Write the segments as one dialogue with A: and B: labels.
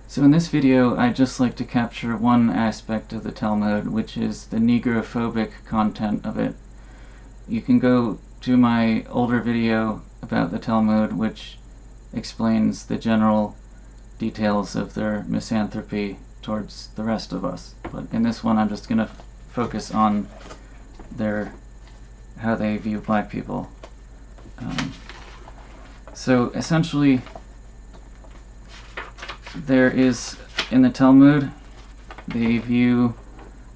A: So in this video, I'd just like to capture one aspect of the Talmud, which is the negrophobic content of it. You can go to my older video about the Talmud, which explains the general details of their misanthropy towards the rest of us. But in this one, I'm just going to focus on how they view black people. So essentially, there is, in the Talmud, they view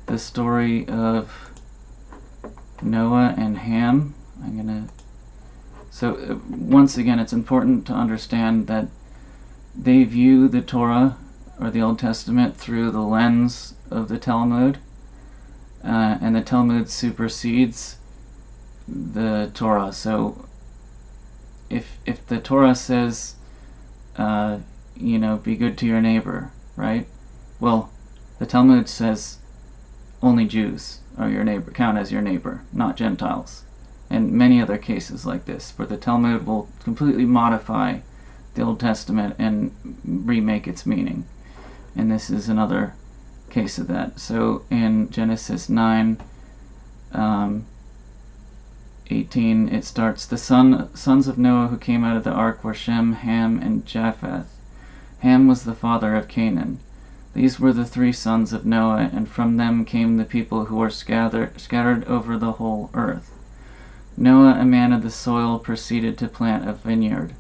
A: the story of Noah and Ham. So once again, it's important to understand that they view the Torah, or the Old Testament, through the lens of the Talmud, and the Talmud supersedes the Torah. So if the Torah says, be good to your neighbor, right? Well, the Talmud says only Jews are your neighbor, count as your neighbor, not Gentiles. And many other cases like this, where the Talmud will completely modify the Old Testament and remake its meaning. And this is another case of that. So in Genesis 9, 18, it starts, the sons of Noah who came out of the ark were Shem, Ham, and Japheth. Ham was the father of Canaan. These were the three sons of Noah, and from them came the people who were scattered over the whole earth. Noah, a man of the soil, proceeded to plant a vineyard.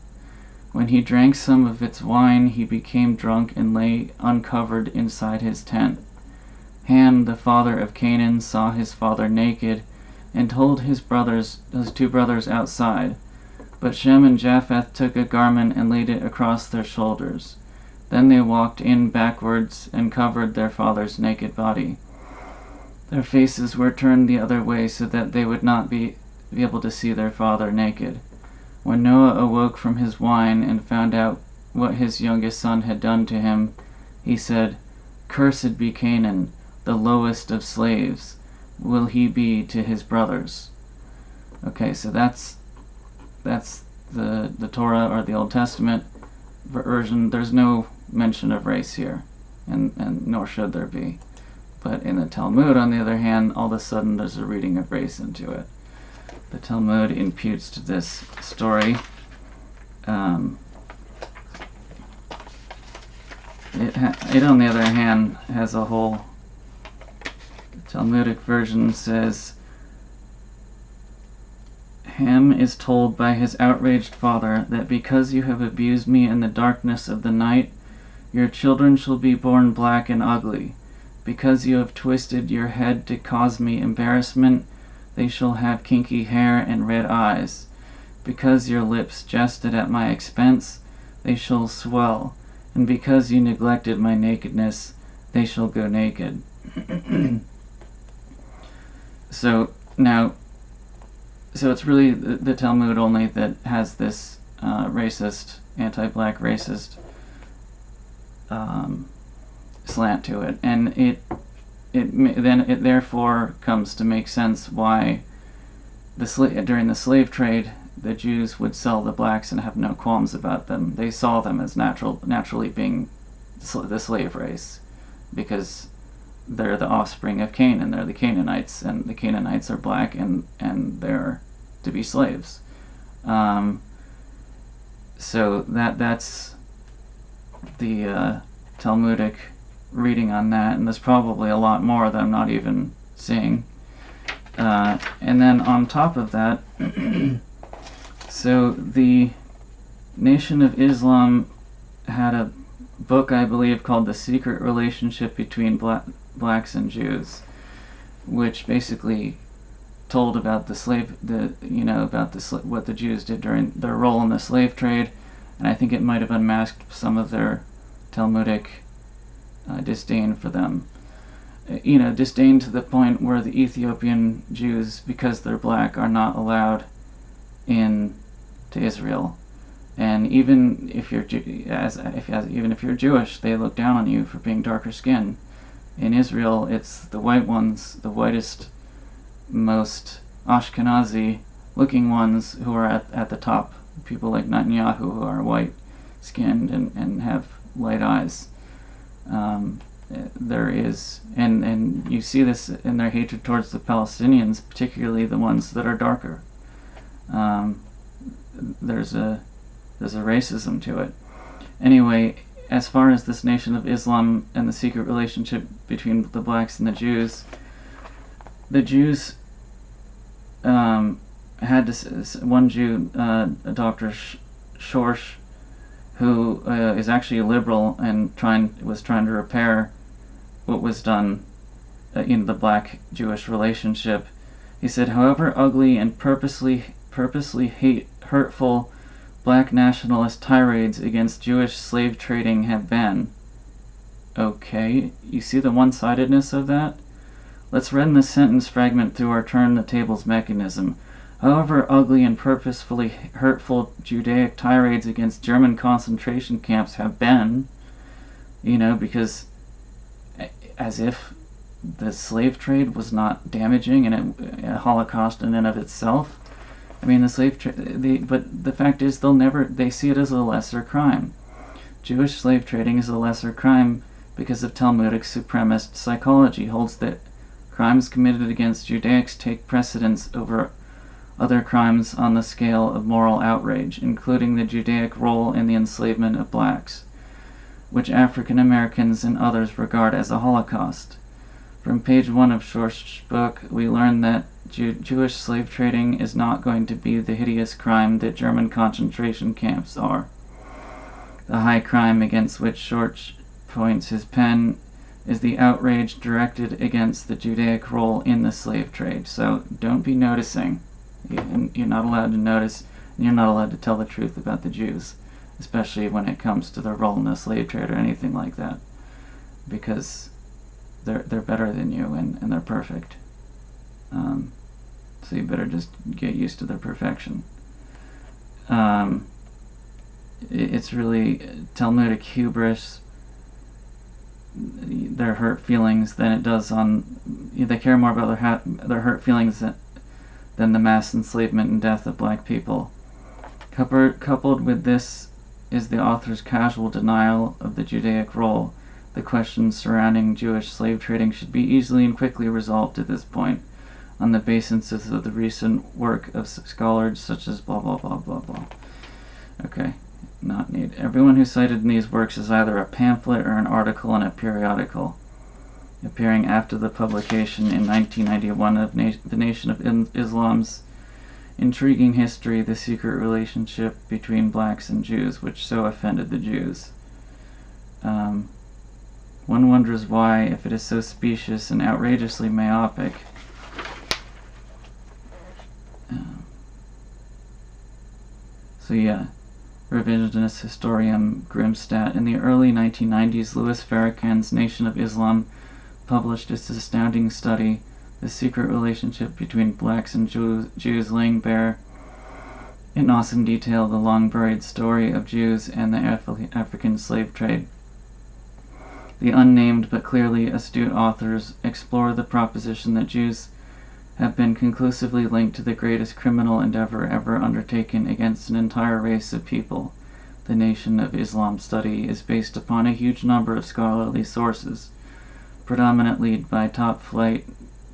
A: When he drank some of its wine, he became drunk and lay uncovered inside his tent. Ham, the father of Canaan, saw his father naked, and told his two brothers outside. But Shem and Japheth took a garment and laid it across their shoulders. Then they walked in backwards and covered their father's naked body. Their faces were turned the other way so that they would not be able to see their father naked. When Noah awoke from his wine and found out what his youngest son had done to him, he said, "Cursed be Canaan, the lowest of slaves, will he be to his brothers." Okay, so that's the Torah, or the Old Testament version. There's no mention of race here, and nor should there be. But in the Talmud, on the other hand, all of a sudden there's a reading of race into it. The Talmud imputes to this story it on the other hand has a whole, the Talmudic version says, Ham is told by his outraged father that because you have abused me in the darkness of the night, your children shall be born black and ugly. Because you have twisted your head to cause me embarrassment, they shall have kinky hair and red eyes. Because your lips jested at my expense, they shall swell. And because you neglected my nakedness, they shall go naked. So it's really the Talmud only that has this racist, anti-black racist slant to it, and it therefore comes to make sense why during the slave trade the Jews would sell the blacks and have no qualms about them. They saw them as naturally being the slave race, because they're the offspring of Canaan. They're the Canaanites, and the Canaanites are black, and they're to be slaves. So that's the Talmudic reading on that, and there's probably a lot more that I'm not even seeing. And then on top of that, so the Nation of Islam had a book, I believe, called The Secret Relationship Between Blacks and Jews, which basically told about what the Jews did during their role in the slave trade, and I think it might have unmasked some of their Talmudic disdain for them. Disdain to the point where the Ethiopian Jews, because they're black, are not allowed in to Israel. And even if you're even if you're Jewish, they look down on you for being darker skinned. In Israel, it's the white ones, the whitest, most Ashkenazi looking ones, who are at the top. People like Netanyahu, who are white skinned and have light eyes. There is, and you see this in their hatred towards the Palestinians, particularly the ones that are darker. There's a racism to it. Anyway, as far as this Nation of Islam and the secret relationship between the blacks and the Jews had this one Jew, Dr. Schorsch, who is actually a liberal and was trying to repair what was done in the black-Jewish relationship. He said, however ugly and purposely hurtful black nationalist tirades against Jewish slave trading have been. Okay, you see the one-sidedness of that? Let's run this sentence fragment through our turn-the-tables mechanism. However ugly and purposefully hurtful Judaic tirades against German concentration camps have been, because as if the slave trade was not damaging and a Holocaust in and of itself. I mean, the slave trade, but the fact is they see it as a lesser crime. Jewish slave trading is a lesser crime because of Talmudic supremacist psychology, holds that crimes committed against Judaics take precedence over other crimes on the scale of moral outrage, including the Judaic role in the enslavement of blacks, which African Americans and others regard as a Holocaust. From page 1 of Schorsch's book, we learn that Jewish slave trading is not going to be the hideous crime that German concentration camps are. The high crime against which Schorsch points his pen is the outrage directed against the Judaic role in the slave trade. So don't be noticing. You're not allowed to notice, and you're not allowed to tell the truth about the Jews, especially when it comes to their role in the slave trade or anything like that, because they're better than you and they're perfect. So you better just get used to their perfection. It's really Talmudic hubris, their hurt feelings, than it does they care more about their hurt feelings than the mass enslavement and death of black people. Coupled with this is the author's casual denial of the Judaic role. The questions surrounding Jewish slave trading should be easily and quickly resolved at this point on the basis of the recent work of scholars such as blah blah blah blah blah. Okay, not need. Everyone who cited in these works is either a pamphlet or an article in a periodical, appearing after the publication in 1991 of the Nation of Islam's intriguing history, the secret relationship between blacks and Jews, which so offended the Jews. One wonders why, if it is so specious and outrageously myopic. So yeah, revisionist historian Grimstat. In the early 1990s, Louis Farrakhan's Nation of Islam published its astounding study, The Secret Relationship Between Blacks and Jews, laying bare in awesome detail the long-buried story of Jews and the African slave trade. The unnamed but clearly astute authors explore the proposition that Jews have been conclusively linked to the greatest criminal endeavor ever undertaken against an entire race of people. The Nation of Islam study is based upon a huge number of scholarly sources, predominantly by top-flight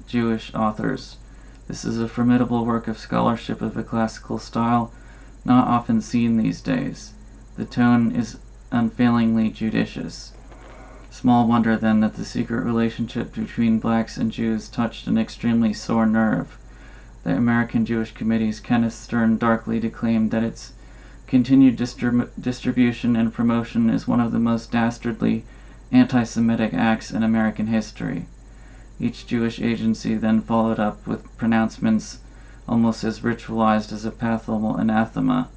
A: Jewish authors. This is a formidable work of scholarship of a classical style not often seen these days. The tone is unfailingly judicious. Small wonder, then, that the secret relationship between blacks and Jews touched an extremely sore nerve. The American Jewish Committee's Kenneth Stern darkly declaimed that its continued distribution and promotion is one of the most dastardly anti-Semitic acts in American history. Each Jewish agency then followed up with pronouncements almost as ritualized as a pathal anathema.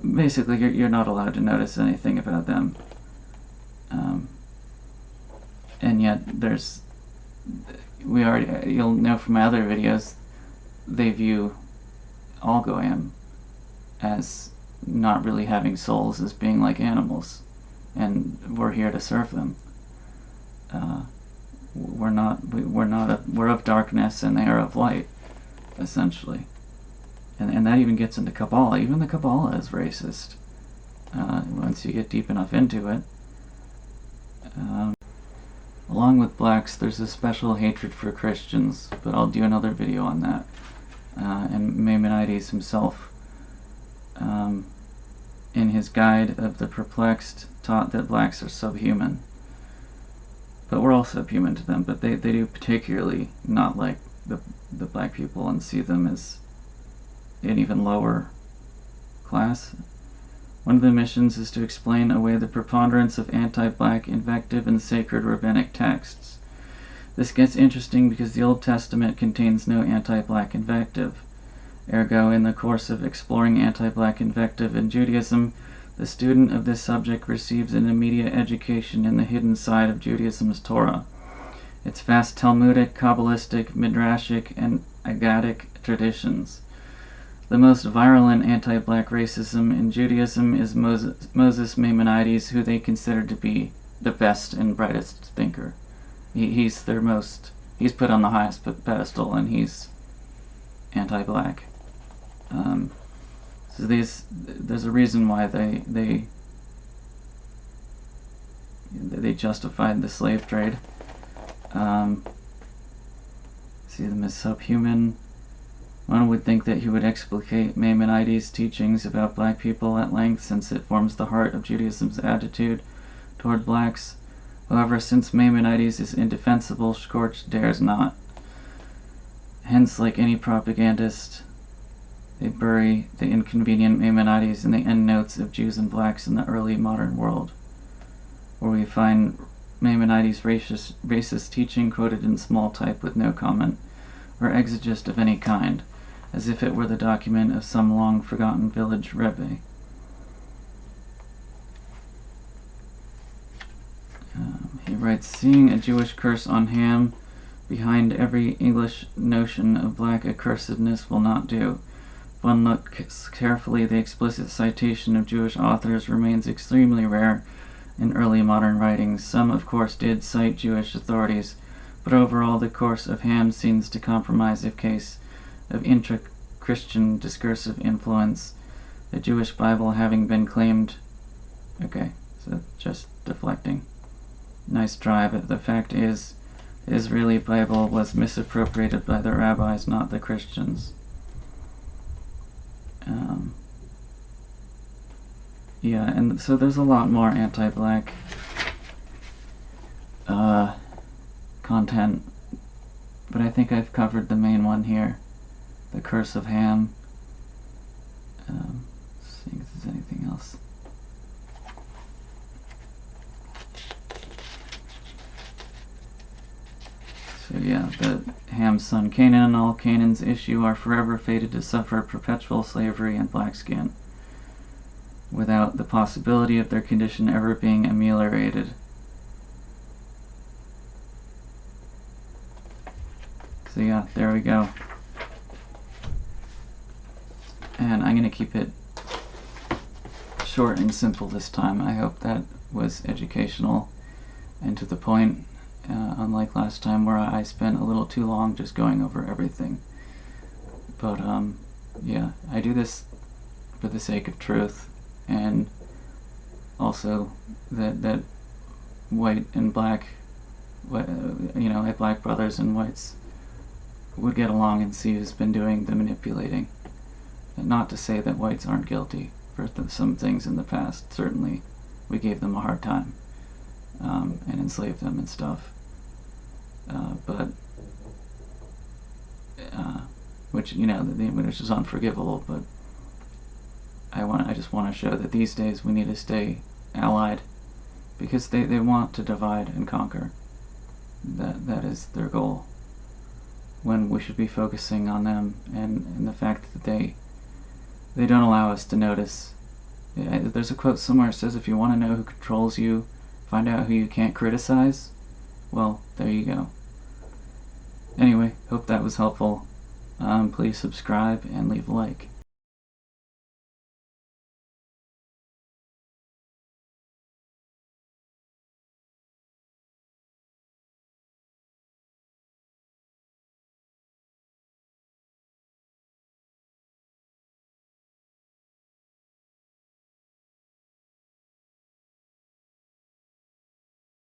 A: Basically, you're not allowed to notice anything about them. And yet, you'll know from my other videos, they view all Goyim as not really having souls, as being like animals, and we're here to serve them. We're of darkness and they are of light, essentially. And that even gets into Kabbalah. Even the Kabbalah is racist, once you get deep enough into it. along with blacks, there's a special hatred for Christians, but I'll do another video on that. And Maimonides himself, in his Guide of the Perplexed, taught that blacks are subhuman. But we're all subhuman to them, but they do particularly not like the black people and see them as an even lower class. One of the missions is to explain away the preponderance of anti-black invective in sacred rabbinic texts. This gets interesting because the Old Testament contains no anti-black invective. Ergo, in the course of exploring anti-black invective in Judaism, the student of this subject receives an immediate education in the hidden side of Judaism's Torah, its vast Talmudic, Kabbalistic, Midrashic, and Agadic traditions. The most virulent anti-black racism in Judaism is Moses Maimonides, who they consider to be the best and brightest thinker. He's put on the highest pedestal, and he's anti-black. So there's a reason why they justified the slave trade. See them as subhuman. One would think that he would explicate Maimonides' teachings about black people at length, since it forms the heart of Judaism's attitude toward blacks. However, since Maimonides is indefensible, Schorch dares not. Hence, like any propagandist, they bury the inconvenient Maimonides in the endnotes of Jews and blacks in the early modern world, where we find Maimonides' racist teaching quoted in small type with no comment or exegist of any kind, as if it were the document of some long-forgotten village rebbe. He writes, seeing a Jewish curse on Ham behind every English notion of black accursedness will not do. If one looks carefully, the explicit citation of Jewish authors remains extremely rare in early modern writings. Some, of course, did cite Jewish authorities, but overall the course of Ham seems to compromise a case of intra-Christian discursive influence, the Jewish Bible having been claimed. Okay, so just deflecting. Nice try, but the fact is, the Israeli Bible was misappropriated by the rabbis, not the Christians. Yeah, and so there's a lot more anti-black content, but I think I've covered the main one here, the curse of Ham. Seeing if there's anything else. So yeah, the Ham's son Canaan and all Canaan's issue are forever fated to suffer perpetual slavery and black skin, without the possibility of their condition ever being ameliorated. So yeah, there we go. And I'm going to keep it short and simple this time. I hope that was educational and to the point, unlike last time where I spent a little too long just going over everything. But yeah, I do this for the sake of truth, and also that white and black, like black brothers and whites would get along and see who's been doing the manipulating. And not to say that whites aren't guilty for some things in the past. Certainly we gave them a hard time and enslaved them and stuff, which is unforgivable. But I just want to show that these days we need to stay allied, because they want to divide and conquer. That is their goal, when we should be focusing on them and the fact that they don't allow us to notice. There's a quote somewhere that says, if you want to know who controls you, find out who you can't criticize. Well, there you go. Anyway, hope that was helpful. Please subscribe and leave a like.